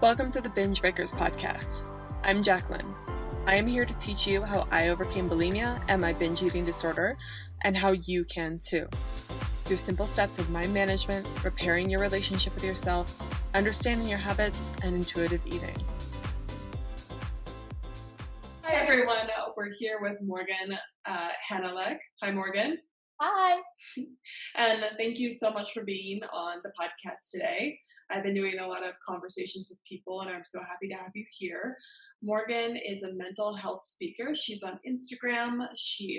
Welcome to the Binge Breakers podcast. I'm Jacqueline. I am here to teach you how I overcame bulimia and my binge eating disorder, and how you can too. Through simple steps of mind management, repairing your relationship with yourself, understanding your habits, and intuitive eating. Hi everyone, we're here with Morgan Hannaleck. Hi Morgan. Hi. And thank you so much for being on the podcast today. I've been doing a lot of conversations with people and I'm so happy to have you here. Morgan is a mental health speaker. She's on Instagram.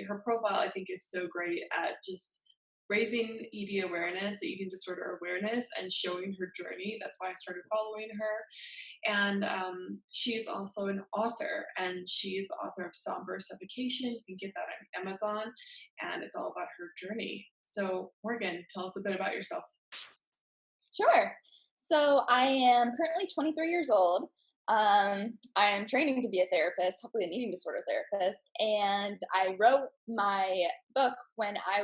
Her profile I think is so great at just raising ED awareness, eating disorder awareness, and showing her journey. That's why I started following her. And she is also an author, and she's the author of Somber Suffocation. You can get that on Amazon, and it's all about her journey. So Morgan, tell us a bit about yourself. Sure. So I am currently 23 years old. I am training to be a therapist, hopefully an eating disorder therapist. And I wrote my book when I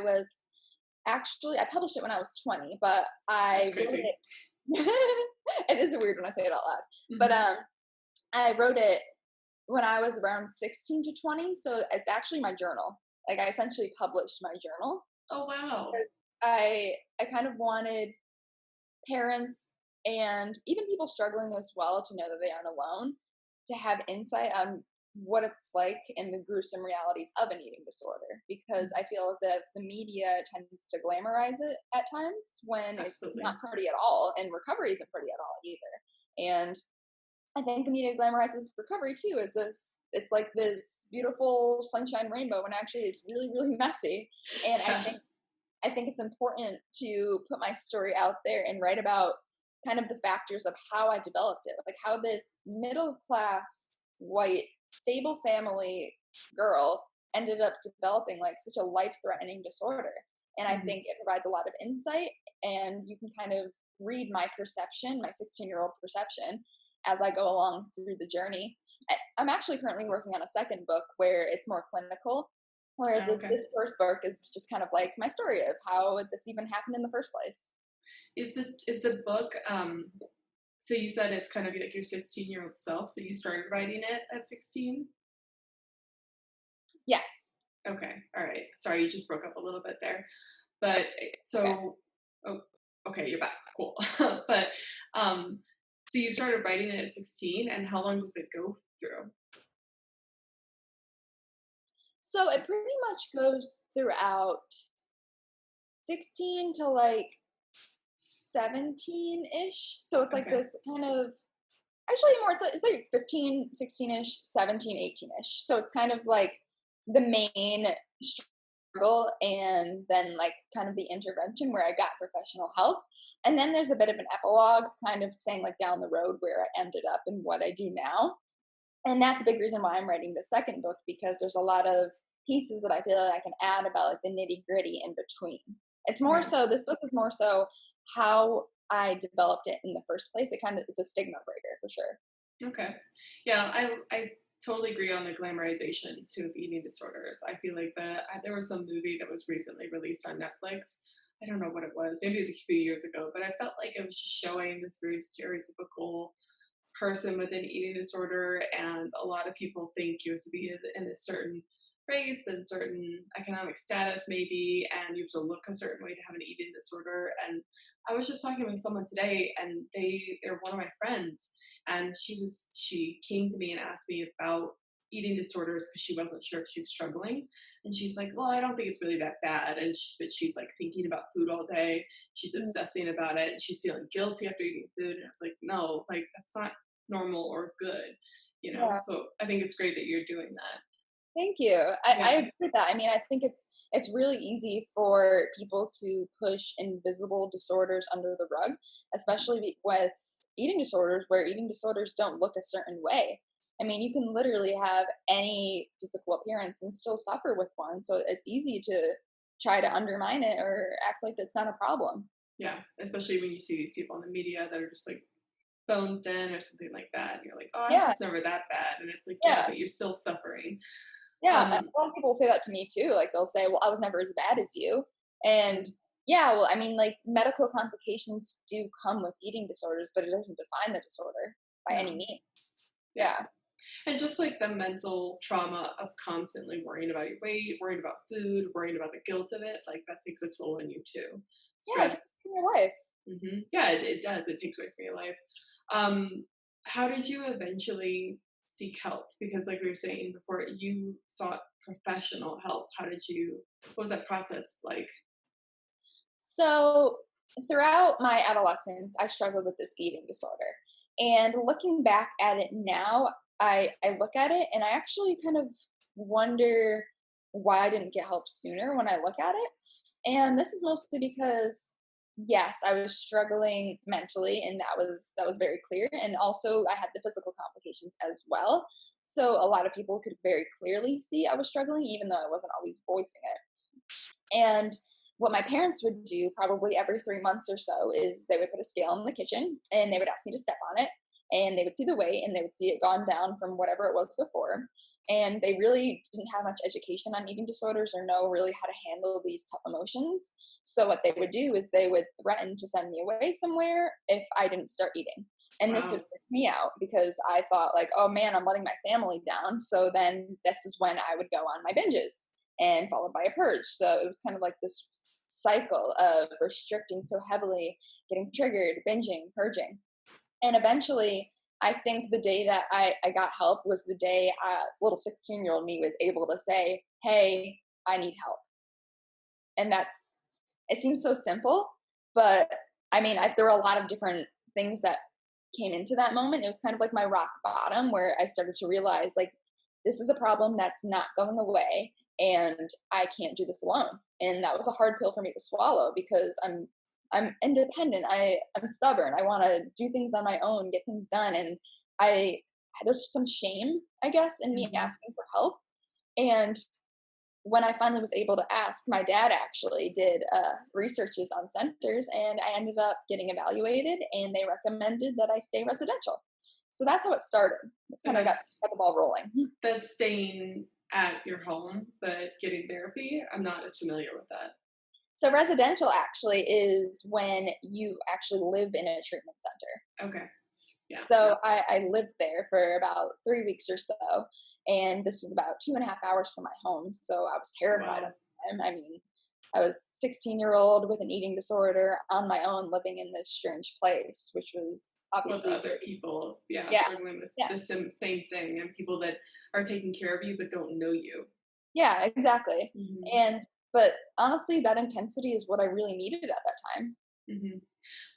published it when I was 20, but I wrote it. It is weird when I say it out loud. Mm-hmm. But I wrote it when I was around 16 to 20, so it's actually my journal. Like I essentially published my journal. Oh wow. I kind of wanted parents and even people struggling as well to know that they aren't alone, to have insight on what it's like in the gruesome realities of an eating disorder, because I feel as if the media tends to glamorize it at times when Absolutely. It's not pretty at all, and recovery isn't pretty at all either. And I think the media glamorizes recovery too, it's like this beautiful sunshine rainbow when actually it's really, really messy. And I think it's important to put my story out there and write about kind of the factors of how I developed it, like how this middle class white stable family girl ended up developing like such a life-threatening disorder. And I think it provides a lot of insight, and you can kind of read my perception, my 16-year-old perception, as I go along through the journey. I'm actually currently working on a second book where it's more clinical, whereas this first book is just kind of like my story of how this even happened in the first place. Is the book so you said it's kind of like your 16-year-old self, so you started writing it at 16? Yes. Okay. All right. Sorry, you just broke up a little bit there. But so, okay, you're back. Cool. But so you started writing it at 16, and how long does it go through? So it pretty much goes throughout 16 to like 17-ish. So it's like this kind of, actually more, it's like 15, 16-ish, 17, 18-ish. So it's kind of like the main struggle, and then like kind of the intervention where I got professional help. And then there's a bit of an epilogue kind of saying like down the road where I ended up and what I do now. And that's a big reason why I'm writing the second book, because there's a lot of pieces that I feel like I can add about like the nitty gritty in between. It's more so, this book is more so how I developed it in the first place. It's a stigma breaker for sure. Okay. Yeah, I totally agree on the glamorization too of eating disorders. I feel like there was some movie that was recently released on Netflix. I don't know what it was. Maybe it was a few years ago, but I felt like it was just showing this very stereotypical person with an eating disorder, and a lot of people think you have to be in a certain race and certain economic status maybe, and you have to look a certain way to have an eating disorder. And I was just talking with someone today, and they're one of my friends, and she came to me and asked me about eating disorders because she wasn't sure if she was struggling, and she's like, well, I don't think it's really that bad, but she's like thinking about food all day, she's obsessing about it, and she's feeling guilty after eating food. And I was like, no, like that's not normal or good, you know. So I think it's great that you're doing that. Thank you. I agree with that. I mean, I think it's really easy for people to push invisible disorders under the rug, especially with eating disorders, where eating disorders don't look a certain way. I mean, you can literally have any physical appearance and still suffer with one. So it's easy to try to undermine it or act like it's not a problem. Yeah, especially when you see these people in the media that are just like bone thin or something like that. And you're like, oh, it's never that bad. And it's like, but you're still suffering. Yeah, a lot of people say that to me too. Like they'll say, well, I was never as bad as you. And well, I mean, like medical complications do come with eating disorders, but it doesn't define the disorder. by any No. means. Yeah. Yeah. And just like the mental trauma of constantly worrying about your weight, worrying about food, worrying about the guilt of it, like that takes a toll on you too. Yeah, it takes Stress. from your life. Yeah, it does. It takes away from your life. How did you eventually seek help? Because, like we were saying before, you sought professional help. What was that process like? So throughout my adolescence, I struggled with this eating disorder. And looking back at it now, I look at it and I actually kind of wonder why I didn't get help sooner when I look at it. And this is mostly because yes, I was struggling mentally and that was very clear. And also I had the physical complications as well. So a lot of people could very clearly see I was struggling, even though I wasn't always voicing it. And what my parents would do probably every 3 months or so is they would put a scale in the kitchen and they would ask me to step on it and they would see the weight and they would see it gone down from whatever it was before. And they really didn't have much education on eating disorders or know really how to handle these tough emotions. So what they would do is they would threaten to send me away somewhere if I didn't start eating. And this would Wow. freak me out because I thought like, oh man, I'm letting my family down. So then this is when I would go on my binges and followed by a purge. So it was kind of like this cycle of restricting so heavily, getting triggered, binging, purging. And eventually, I think the day that I got help was the day little 16-year-old me was able to say, hey, I need help. And it seems so simple, but I mean, there were a lot of different things that came into that moment. It was kind of like my rock bottom where I started to realize like, this is a problem that's not going away and I can't do this alone. And that was a hard pill for me to swallow because I'm independent. I'm stubborn. I want to do things on my own, get things done. And I there's some shame, I guess, in me Hmm. asking for help. And when I finally was able to ask, my dad actually did researches on centers, and I ended up getting evaluated, and they recommended that I stay residential. So that's how it started. It's And kind of got the ball rolling. that's staying at your home, but getting therapy. I'm not as familiar with that. So residential actually is when you actually live in a treatment center. Okay. Yeah. So I lived there for about 3 weeks or so, and this was about 2.5 hours from my home. So I was terrified at Wow. the time. I mean, I was 16-year-old with an eating disorder on my own, living in this strange place, which was With obviously other people, yeah, yeah, struggling with yeah, the same thing, and people that are taking care of you but don't know you. yeah, exactly. Hmm. And but honestly, that intensity is what I really needed at that time. Hmm.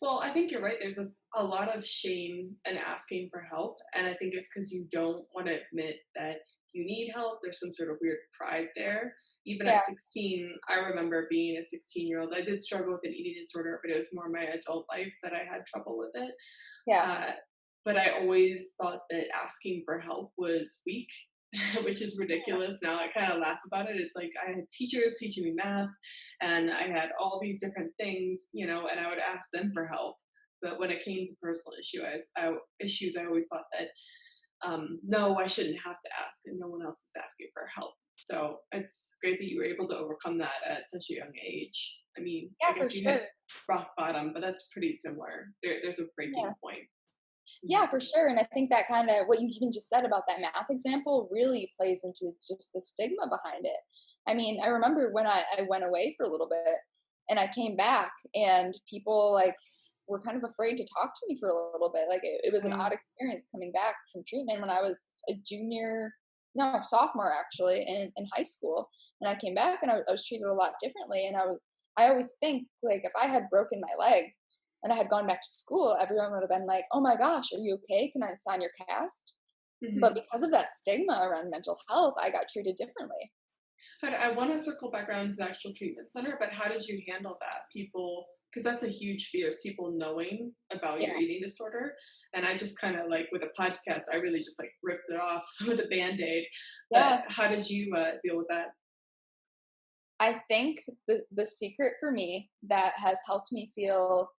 Well, I think you're right. There's a lot of shame in asking for help. And I think it's because you don't want to admit that you need help. There's some sort of weird pride there. Even Yeah, at 16, I remember being a 16-year-old. I did struggle with an eating disorder, but it was more my adult life that I had trouble with it. yeah, Uh, but I always thought that asking for help was weak, which is ridiculous. Now I kind of laugh about it. It's like I had teachers teaching me math and I had all these different things, and I would ask them for help. But when it came to personal issues, I always thought that no, I shouldn't have to ask, and no one else is asking for help. So it's great that you were able to overcome that at such a young age. I mean, I yeah, for guess you hit sure. rock bottom, but that's pretty similar. There's a breaking Yeah. point. Yeah, Mhm. for sure. And I think that kind of what you even just said about that math example really plays into just the stigma behind it. I mean, I remember when I went away for a little bit and I came back and people like were kind of afraid to talk to me for a little bit. Like it was an Uh, odd experience coming back from treatment when I was a no, sophomore actually in high school. And I came back and I was treated a lot differently. And I always think like if I had broken my leg, and I had gone back to school, everyone would have been like, "Oh my gosh, are you okay? Can I sign your cast?" But mhm. because of that stigma around mental health, I got treated differently. I want to circle back around to the actual treatment center, but how did you handle that? People, because that's a huge fear, is people knowing about your Yeah. eating disorder. And I just kind of like with a podcast, I really just like ripped it off with a band aid. But Yeah. how did you deal with that? I think the secret for me that has helped me feel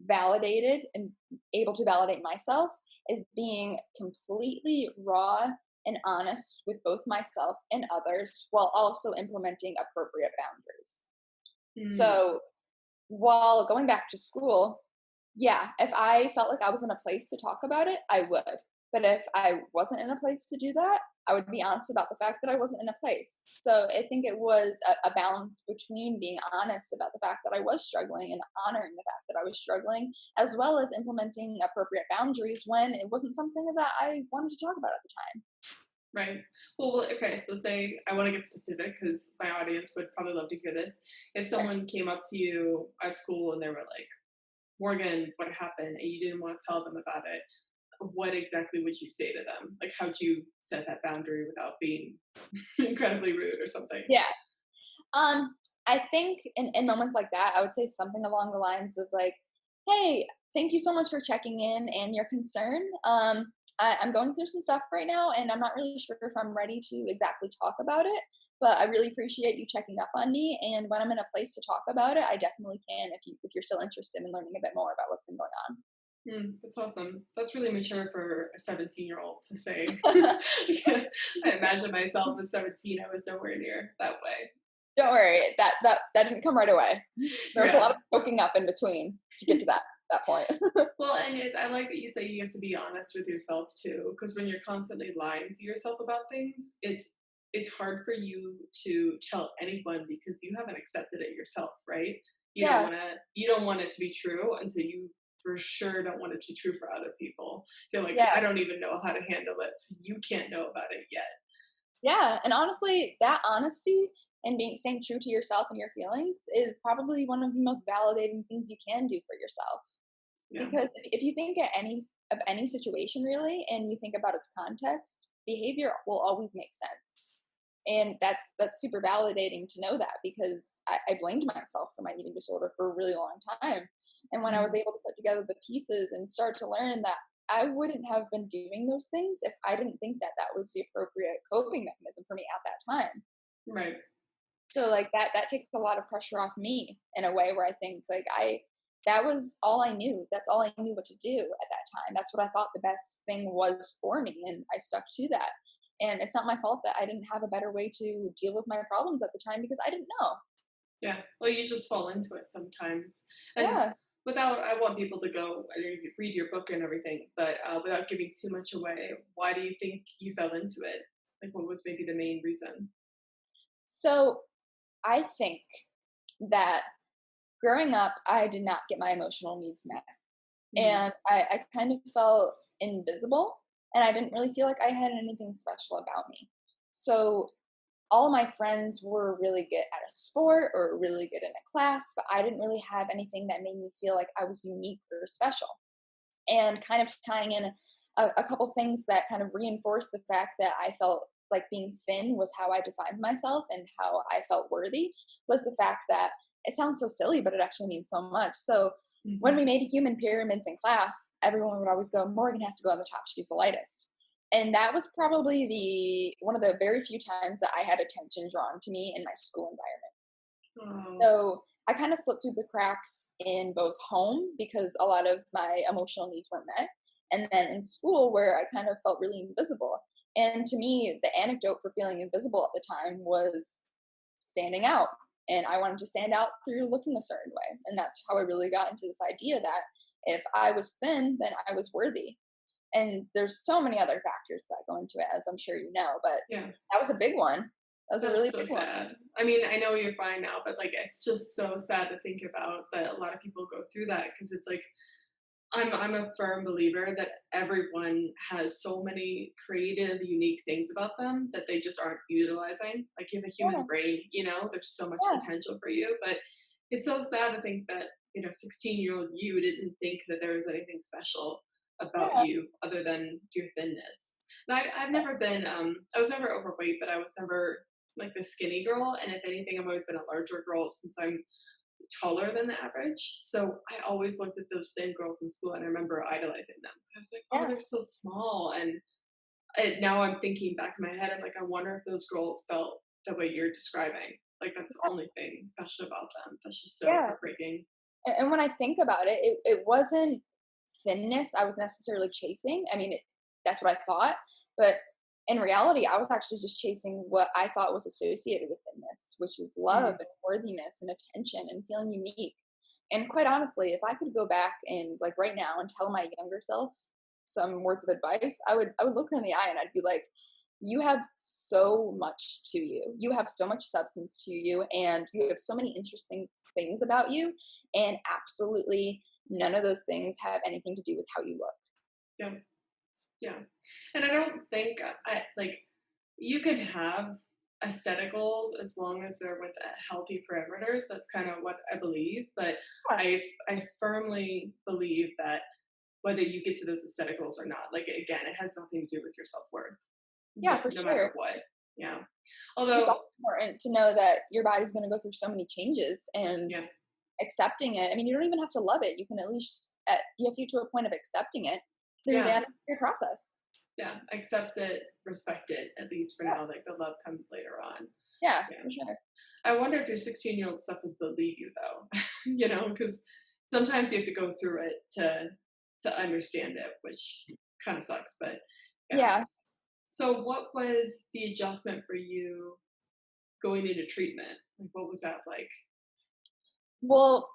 validated and able to validate myself is being completely raw and honest with both myself and others while also implementing appropriate boundaries. Mm, So while going back to school, Yeah, if I felt like I was in a place to talk about it, I would. But if I wasn't in a place to do that, I would be honest about the fact that I wasn't in a place. So I think it was a balance between being honest about the fact that I was struggling and honoring the fact that I was struggling, as well as implementing appropriate boundaries when it wasn't something that I wanted to talk about at the time. Right. Okay. So, say I want to get specific because my audience would probably love to hear this. If Sure. someone came up to you at school and they were like, Morgan, what happened? And you didn't want to tell them about it, what exactly would you say to them? Like, how'd you set that boundary without being incredibly rude or something? Yeah. Um, I think in moments like that, I would say something along the lines of like, "Hey, thank you so much for checking in and your concern. I'm going through some stuff right now, and I'm not really sure if I'm ready to exactly talk about it. But I really appreciate you checking up on me. And when I'm in a place to talk about it, I definitely can. If you're still interested in learning a bit more about what's been going That's awesome. That's really mature for a 17-year-old to say. on." Yeah, I imagine myself at 17, I was nowhere near that way. Don't worry, that didn't come right away. There was a lot Yeah. of poking up in between to get to that point. Well, and I like that you say you have to be honest with yourself too, because when you're constantly lying to yourself about things, it's hard for you to tell anyone because you haven't accepted it yourself, right? Yeah, You don't want it to be true until you for sure don't want it to be true for other people. You're like, yeah. I don't even know how to handle it, so you can't know about it yet. Yeah, and honestly, that honesty and being staying true to yourself and your feelings is probably one of the most validating things you can do for yourself. Yeah. Because if you think at any situation really, and you think about its context, behavior will always make sense. And that's super validating to know that because I blamed myself for my eating disorder for a really long time. And when I was Mhm. able to put together the pieces and start to learn that I wouldn't have been doing those things if I didn't think that that was the appropriate coping mechanism for me at that time. Right. So like that takes a lot of pressure off me in a way where I think like I that was all I knew. That's all I knew what to do at that time. That's what I thought the best thing was for me and I stuck to that. And it's not my fault that I didn't have a better way to deal with my problems at the time because I didn't know. Yeah. Well, you just fall into it sometimes. And Yeah. I want people to go and read your book and everything, but without giving too much away, why do you think you fell into it? Like, what was maybe the main reason? So I think that growing up, I did not get my emotional needs met. Mm, And I kind of felt invisible and I didn't really feel like I had anything special about me. So all of my friends were really good at a sport or really good in a class, but I didn't really have anything that made me feel like I was unique or special. And kind of tying in a couple things that kind of reinforced the fact that I felt like being thin was how I defined myself and how I felt worthy was the fact that it sounds so silly, but it actually means so much. So when mhm. we made human pyramids in class, everyone would always go, Morgan has to go on the top. She's the lightest. And that was probably the one of the very few times that I had attention drawn to me in my school environment. Oh, So I kind of slipped through the cracks in both home because a lot of my emotional needs weren't met, and then in school where I kind of felt really invisible. And to me, the anecdote for feeling invisible at the time was standing out. And I wanted to stand out through looking a certain way. And that's how I really got into this idea that if I was thin, then I was worthy. And there's so many other factors that go into it, as I'm sure you know, but yeah. that was a big one. That was a That's really so big one. sad. I mean, I know you're fine now, but like, it's just so sad to think about that a lot of people go through that because it's like I'm a firm believer that everyone has so many creative, unique things about them that they just aren't utilizing. Like you have a human Yeah, brain, there's so much yeah, potential for you. But it's so sad to think that, 16-year-old you didn't think that there was anything special about yeah. you other than your thinness. And I've never been, I was never overweight, but I was never like the skinny girl. And if anything, I've always been a larger girl since I'm taller than the average. So I always looked at those thin girls in school and I remember idolizing them. I was like, oh, Yeah, they're so small. And now I'm thinking back in my head, I'm like, I wonder if those girls felt the way you're describing. Like, that's the only thing special about them. That's just so yeah. heartbreaking. And when I think about it, it wasn't thinness I was necessarily chasing. I mean, that's what I thought, but in reality, I was actually just chasing what I thought was associated with thinness, which is love Mm, and worthiness and attention and feeling unique. And quite honestly, if I could go back and like right now and tell my younger self some words of advice, I would look her in the eye and I'd be like, you have so much to you. You have so much substance to you, and you have so many interesting things about you, and absolutely none of those things have anything to do with how you look. Yeah. Yeah. And I don't think like you can have aesthetic goals as long as they're with healthy parameters. That's kind of what I believe. But Yeah, I firmly believe that whether you get to those aesthetic goals or not, like again, it has nothing to do with your self worth, yeah, for no matter sure. what. Yeah. It's Although, also important to know that your body's going to go through so many changes, and yeah, accepting it. I mean, you don't even have to love it. You can at least you have to get to a point of accepting it through the yeah, end of your process. yeah, accept it, respect it, at least for Yeah, now. Like the love comes later on. yeah, Yeah. for sure. I wonder if your 16-year-old self would believe you though, because sometimes you have to go through it to understand it, which kind of sucks. But yeah. Yeah. So, what was the adjustment for you going into treatment? Like, what was that like? Well,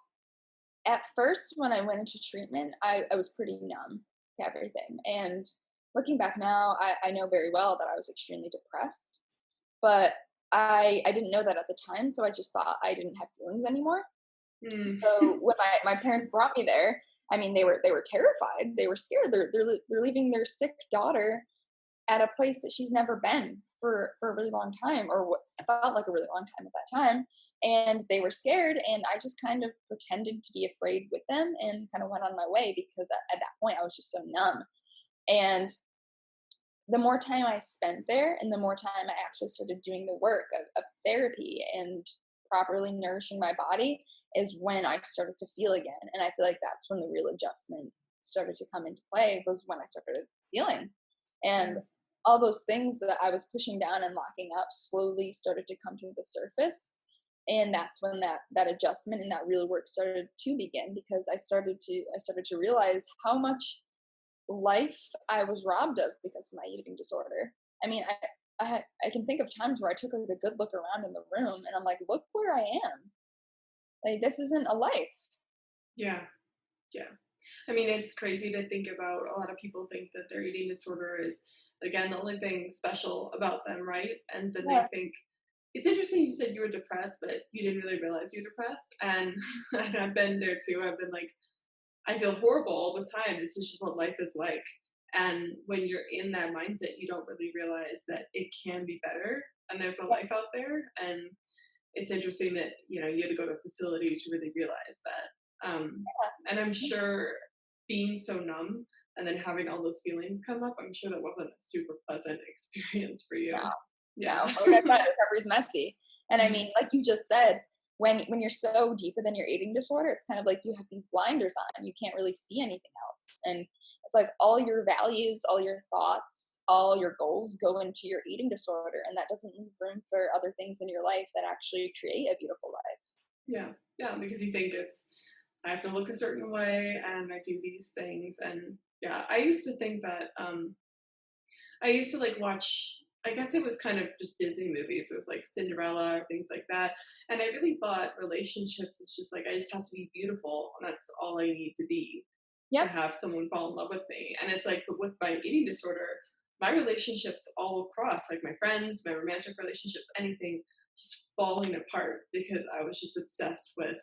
at first, when I went into treatment, I was pretty numb to everything. And looking back now, I know very well that I was extremely depressed, but I didn't know that at the time. So I just thought I didn't have feelings anymore. Mm, So when my parents brought me there, I mean, they were terrified. They were scared. They're leaving their sick daughter at a place that she's never been for a really long time, or what felt like a really long time at that time. And they were scared, and I just kind of pretended to be afraid with them and kind of went on my way because at that point I was just so numb. And the more time I spent there and the more time I actually started doing the work of therapy and properly nourishing my body is when I started to feel again. And I feel like that's when the real adjustment started to come into play, was when I started feeling. And yeah, all those things that I was pushing down and locking up slowly started to come to the surface. And that's when that adjustment and that real work started to begin, because I started to realize how much life I was robbed of because of my eating disorder. I mean, I can think of times where I took like a good look around in the room and I'm like, look where I am. Like, this isn't a life. yeah, yeah. I mean, it's crazy to think about. A lot of people think that their eating disorder is, again, the only thing special about them, right? And then they Yeah, think it's interesting you said you were depressed, but you didn't really realize you're depressed. And, and I've been there too. I've been like, I feel horrible all the time. This is just what life is like. And when you're in that mindset, you don't really realize that it can be better and there's a life out there. And it's interesting that, you had to go to a facility to really realize that. And I'm sure being so numb and then having all those feelings come up, I'm sure that wasn't a super pleasant experience for no, you. no. Yeah. Like I said, recovery's messy. And I Mhm. mean, like you just said, when you're so deep within your eating disorder, it's kind of like you have these blinders on. You can't really see anything else. And it's like all your values, all your thoughts, all your goals go into your eating disorder, and that doesn't leave room for other things in your life that actually create a beautiful life. Yeah. Yeah. Because you think I have to look a certain way and I do these things. And yeah, I used to think that, I used to like watch, I guess it was kind of just Disney movies. It was like Cinderella or things like that. And I really thought relationships is just like, I just have to be beautiful and that's all I need to be to Yep. have someone fall in love with me. And it's like, but with my eating disorder, my relationships all across, like my friends, my romantic relationships, anything, just falling apart because I was just obsessed with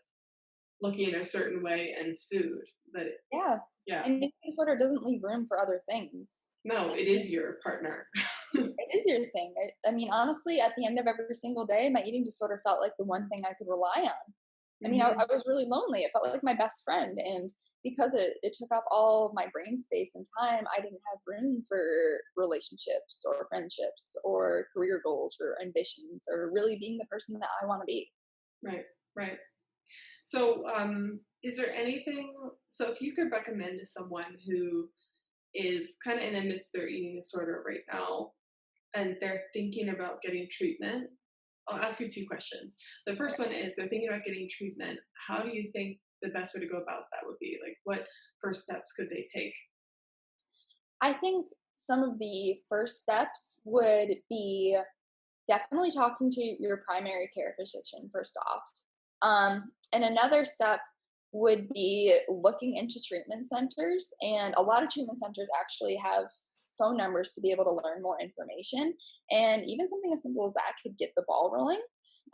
looking in a certain way and food. But Yeah. yeah, And eating disorder doesn't leave room for other things. no, it is your partner. It is your thing. I mean, honestly, at the end of every single day, my eating disorder felt like the one thing I could rely on. I mean, I Hmm. was really lonely. It felt like my best friend. And because it took up all of my brain space and time, I didn't have room for relationships or friendships or career goals or ambitions or really being the person that I want to be. Right, right. So, is there anything? So, if you could recommend to someone who is kind of in the midst of their eating disorder right now, and they're thinking about getting treatment, I'll ask you two questions. The first one is they're thinking about getting treatment. How do you think the best way to go about that would be? Like, what first steps could they take? I think some of the first steps would be definitely talking to your primary care physician first off. And another step would be looking into treatment centers. And a lot of treatment centers actually have phone numbers to be able to learn more information. And even something as simple as that could get the ball rolling,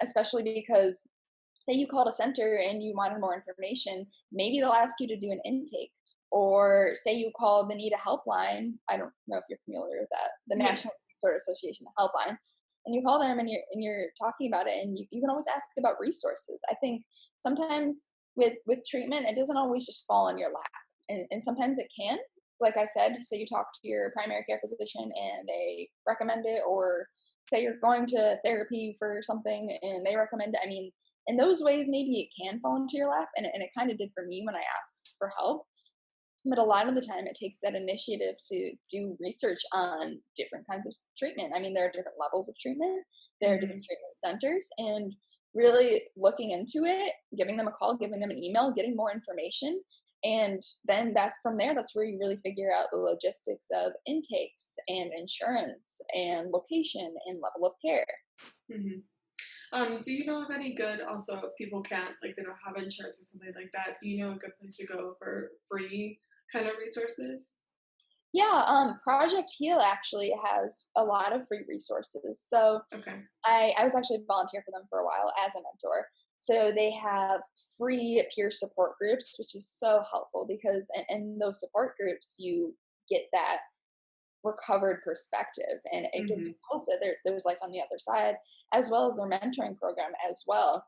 especially because say you called a center and you wanted more information, maybe they'll ask you to do an intake. Or say you call the NEDA helpline. I don't know if you're familiar with that, the Yeah. National Disorder Association helpline. And you call them and you're talking about it, and you can always ask about resources. I think sometimes with treatment, it doesn't always just fall in your lap, and sometimes it can. Like I said, say you talk to your primary care physician and they recommend it, or say you're going to therapy for something and they recommend it. I mean, in those ways, maybe it can fall into your lap, and it kind of did for me when I asked for help. But a lot of the time, it takes that initiative to do research on different kinds of treatment. I mean, there are different levels of treatment, there are Hmm. different treatment centers, and really looking into it, giving them a call, giving them an email, getting more information. And then that's from there, that's where you really figure out the logistics of intakes and insurance and location and level of care. Hmm. Do you know of any good, also, if people can't, like, they don't have insurance or something like that, do you know a good place to go for free kind of resources? Yeah, Project Heal actually has a lot of free resources. So Okay. I was actually a volunteer for them for a while as a mentor. So they have free peer support groups, which is so helpful because in those support groups, you get that recovered perspective, and it gives you Hmm. hope that there's life on the other side, as well as their mentoring program as well,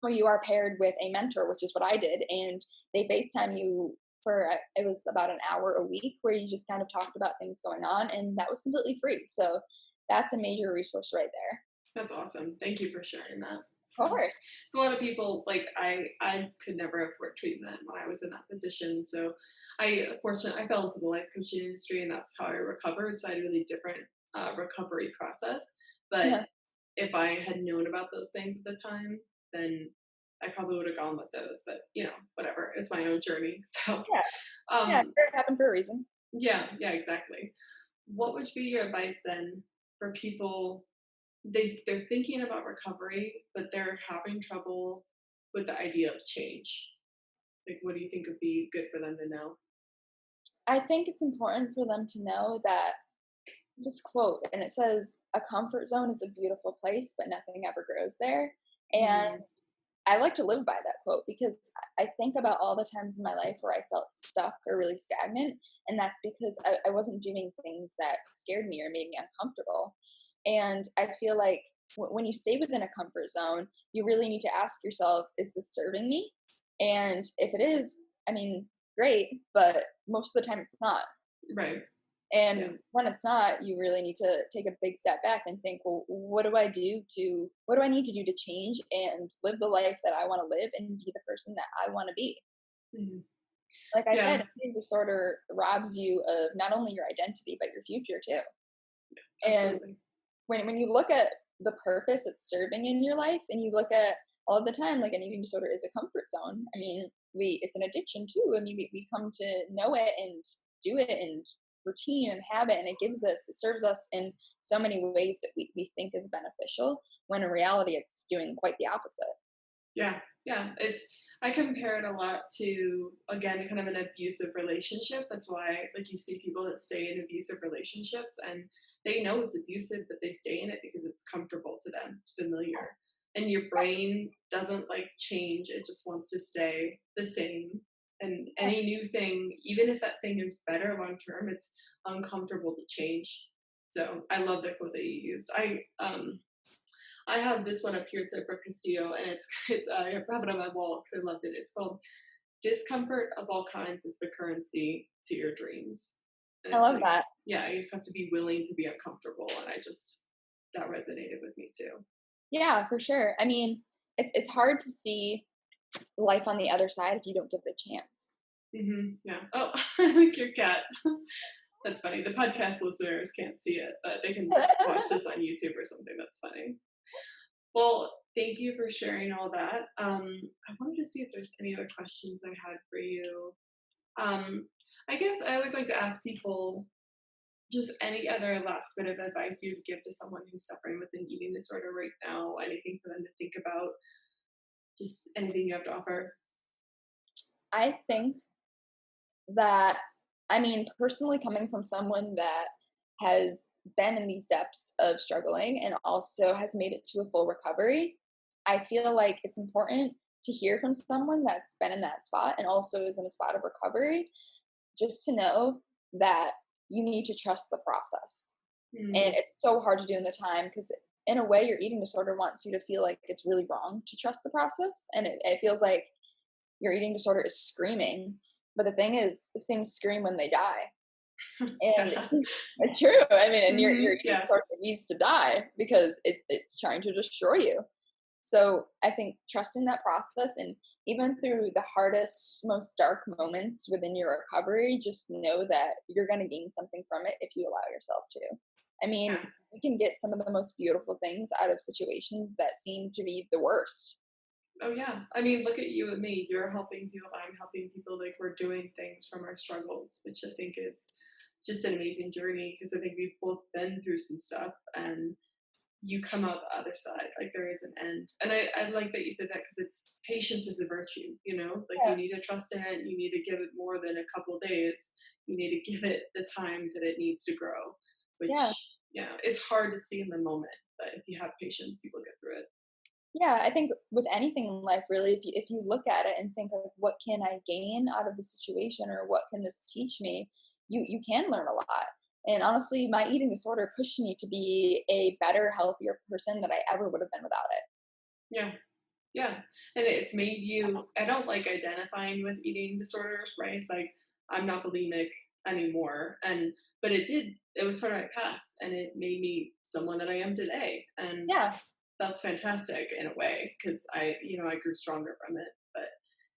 where you are paired with a mentor, which is what I did. And they FaceTime you for, it was about an hour a week where you just kind of talked about things going on, and that was completely free. So that's a major resource right there. That's awesome. Thank you for sharing that. Of course. So a lot of people, like, I could never afford treatment when I was in that position. So I fell into the life coaching industry, and that's how I recovered. So I had a really different recovery process. But if I had known about those things at the time, then I probably would have gone with those. But whatever. It's my own journey. So Yeah, yeah, um, sure, it happened for a reason. yeah, yeah, exactly. What would be your advice then for people? They're thinking about recovery, but they're having trouble with the idea of change. Like, what do you think would be good for them to know? I think it's important for them to know that this quote, and it says, "A comfort zone is a beautiful place, but nothing ever grows there." And Mm, I like to live by that quote because I think about all the times in my life where I felt stuck or really stagnant, and that's because I wasn't doing things that scared me or made me uncomfortable. And I feel like when you stay within a comfort zone, you really need to ask yourself, is this serving me? And if it is, I mean, great, but most of the time it's not. right. Yeah. And when it's not, you really need to take a big step back and think, well, what do I need to do to change and live the life that I want to live and be the person that I want to be? Mhm. Like I said, Yeah. eating disorder robs you of not only your identity, but your future too. And Absolutely. when you look at the purpose it's serving in your life, and you look at all of the time, like an eating disorder is a comfort zone. I mean, it's an addiction too. I mean, we come to know it and do it, and routine and habit, and it serves us in so many ways that we think is beneficial, when in reality it's doing quite the opposite. Yeah. Yeah. I compare it a lot to, again, kind of an abusive relationship. That's why, like, you see people that stay in abusive relationships and they know it's abusive, but they stay in it because it's comfortable to them. It's familiar. And your brain doesn't like change, it just wants to stay the same. And Yeah, any new thing, even if that thing is better long term, it's uncomfortable to change. So I love the quote that you used. I have this one up here. It's at Brooke Castillo, and it's I have it on my wall because I loved it. It's called "Discomfort of all kinds is the currency to your dreams," and I it's love like, that. yeah, you just have to be willing to be uncomfortable, and I just that resonated with me too. Yeah, for sure. I mean, it's hard to see life on the other side if you don't give it a chance. Yeah. Oh, I like your cat. That's funny. The podcast listeners can't see it, but they can watch this on YouTube or something. That's funny. Well, thank you for sharing all that. I wanted to see if there's any other questions I had for you. Um, I guess I always like to ask people just any other last bit of advice you'd give to someone who's suffering with an eating disorder right now, anything for them to think about, just anything you have to offer. I think that, I mean, personally, coming from someone that has been in these depths of struggling and also has made it to a full recovery, I feel like it's important to hear from someone that's been in that spot and also is in a spot of recovery, just to know that you need to trust the process. And Mm. it's so hard to do in the time because, in a way, your eating disorder wants you to feel like it's really wrong to trust the process. And it feels like your eating disorder is screaming. But the thing is, things scream when they die. And Yeah. it's true. I mean, and your eating Yeah. disorder needs to die because it's trying to destroy you. So I think trusting that process, and even through the hardest, most dark moments within your recovery, just know that you're going to gain something from it if you allow yourself to. I mean, Yeah. you can get some of the most beautiful things out of situations that seem to be the worst. Oh yeah. I mean, look at you and me. You're helping people. I'm helping people. Like we're doing things from our struggles, which I think is just an amazing journey because I think we've both been through some stuff and you come out the other side. Like there is an end. And I like that you said that because it's patience is a virtue, you know? Like you Yeah. need to trust in it. You need to give it more than a couple days. You need to give it the time that it needs to grow, Yeah. which, is hard to see in the moment. But if you have patience, you will get through it. Yeah, I think with anything in life, really, if you look at it and think like, what can I gain out of the situation, or what can this teach me? You can learn a lot. And honestly, my eating disorder pushed me to be a better, healthier person that I ever would have been without it. Yeah. Yeah. And it's made you, I don't like identifying with eating disorders, right? Like I'm not bulimic anymore. But it was part of my past and it made me someone that I am today. And Yeah, that's fantastic in a way because I grew stronger from it, but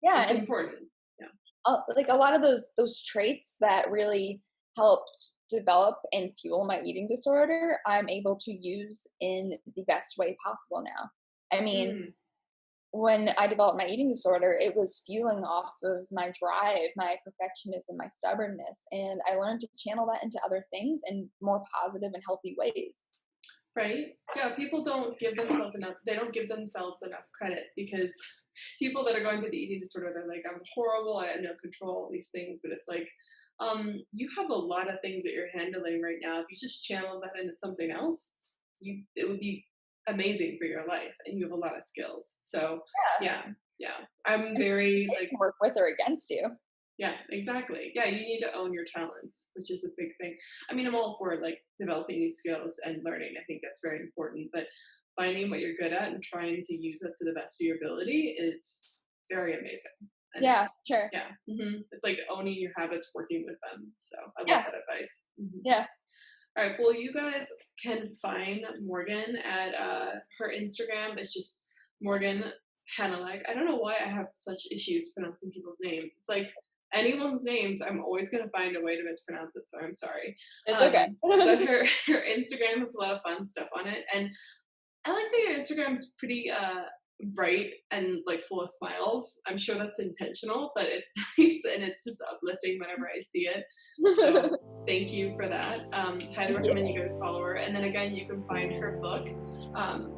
yeah, it's and important. Yeah. like a lot of those traits that really helped develop and fuel my eating disorder, I'm able to use in the best way possible now. I mean, Mm, when I developed my eating disorder, it was fueling off of my drive, my perfectionism, my stubbornness, and I learned to channel that into other things in more positive and healthy ways. right? Yeah, people they don't give themselves enough credit because people that are going through the eating disorder, they're like, I'm horrible, I have no control, all these things, but it's like, you have a lot of things that you're handling right now. If you just channel that into something else, it would be amazing for your life and you have a lot of skills. So Yeah, yeah, yeah. I'm and very it like can work with or against you. yeah, exactly. Yeah, you need to own your talents, which is a big thing. I mean, I'm all for like developing new skills and learning. I think that's very important, but finding what you're good at and trying to use that to the best of your ability is very amazing. And Yeah, sure. it's like owning your habits, working with them. So I love Yeah, that advice. yeah. All right. Well, you guys can find Morgan at her Instagram. It's just Morgan Hannaleck. I don't know why I have such issues pronouncing people's names. It's like anyone's names, I'm always going to find a way to mispronounce it. So I'm sorry. It's okay. But her Instagram has a lot of fun stuff on it, and I like that your Instagram's pretty bright and like full of smiles. I'm sure that's intentional, but it's nice and it's just uplifting whenever I see it. So thank you for that. Highly Thank you. recommend you guys follow her. And then again, you can find her book,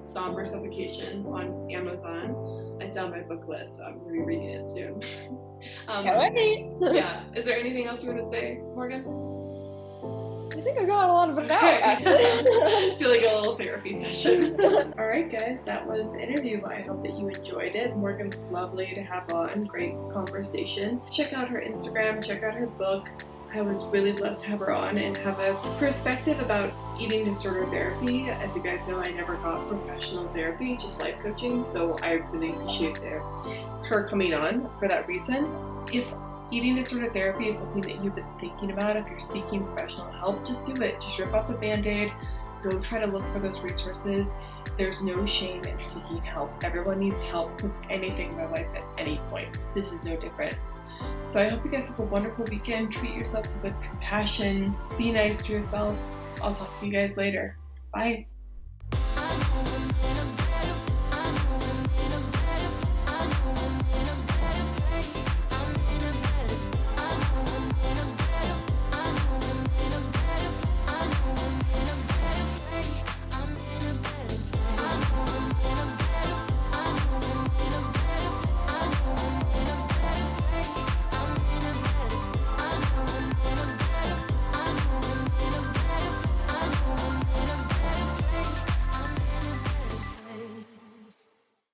Somber Suffocation, on Amazon. It's on my book list, so I'm going to be reading it soon. Can't um, wait. yeah. Is there anything else you want to say, Morgan? I think I got a lot of it out, Okay. actually. Feel like a little therapy session. All right, guys, that was the interview. I hope that you enjoyed it. Morgan was lovely to have on. Great conversation. Check out her Instagram, check out her book. I was really blessed to have her on and have a perspective about eating disorder therapy. As you guys know, I never got professional therapy, just life coaching, so I really appreciate her coming on for that reason. If eating disorder therapy is something that you've been thinking about, if you're seeking professional help, just do it. Just rip off the Band-Aid. Go try to look for those resources. There's no shame in seeking help. Everyone needs help with anything in their life at any point. This is no different. So I hope you guys have a wonderful weekend. Treat yourselves with compassion. Be nice to yourself. I'll talk to you guys later. Bye.